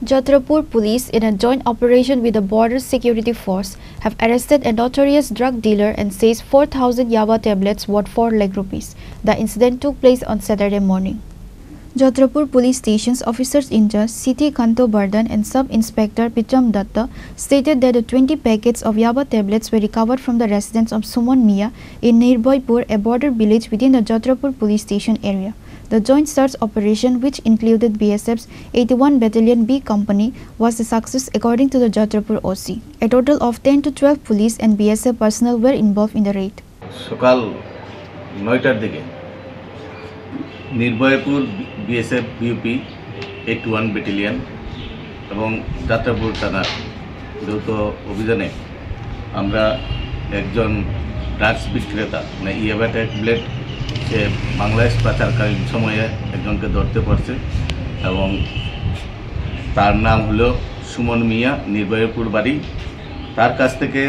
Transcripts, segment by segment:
Jatrapur police, in a joint operation with the Border Security Force, have arrested a notorious drug dealer and seized 4,000 Yaba tablets worth 4 lakh rupees. The incident took place on Saturday morning. Jatrapur Police Station's officers in charge Siti Kanto Bardhan and Sub-Inspector Pitram Datta stated that the 20 packets of Yaba tablets were recovered from the residence of Suman Mia in Nirboypur, a border village within the Jatrapur Police Station area. The joint search operation, which included BSF's 81 Battalion B Company, was a success according to the Jatrapur OC. A total of 10 to 12 police and BSF personnel were involved in the raid. সকাল 9টার দিকে Nirbhaypur BSF BUP 81 battalion এবং যাত্রাপুর থানার যৌথ অভিযানে আমরা একজন drugs বিক্রেতা মানে ইয়াবা ট্যাবলেট সে বাংলাদেশ পাচারকালীন সময়ে একজনকে ধরতে পারছে এবং তার নাম হলো সুমন মিয়া, নির্ভয়পুর বাড়ি। তার কাছ থেকে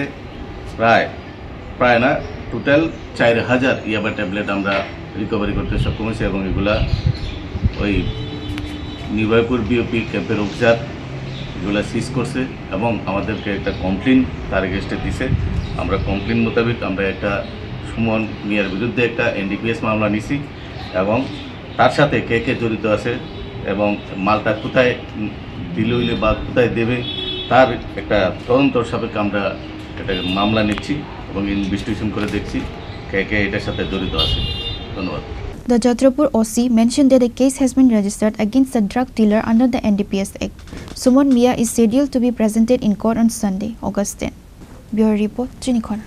প্রায় না টোটাল 4000 ইয়াবা ট্যাবলেট আমরা রিকভারি করতে সক্ষম হয়েছি এবং এগুলা ওই নির্ভয়পুর বিওপি ক্যাম্পের অফিসার এগুলা সিজ করছে এবং আমাদেরকে একটা কমপ্লেন তার এগেস্টে দিছে। আমরা কমপ্লেন মোতাবেক আমরা একটা সুমন মিয়ার বিরুদ্ধে একটা এনডিপিএস মামলা নিছি এবং তার সাথে কে কে জড়িত আছে এবং মালটা কোথায় দিল হইলে বা কোথায় দেবে তার একটা তদন্তর সাপেক্ষে আমরা একটা মামলা নিচ্ছি এবং ইনভেস্টিগেশন করে দেখছি কে কে এটার সাথে জড়িত আছে। ধন্যবাদ। The Jatrapur OC mentioned that a case has been registered against the drug dealer under the NDPS Act. Suman Mia is scheduled to be presented in court on Sunday, August 10. Bureau Report, Chinikhona.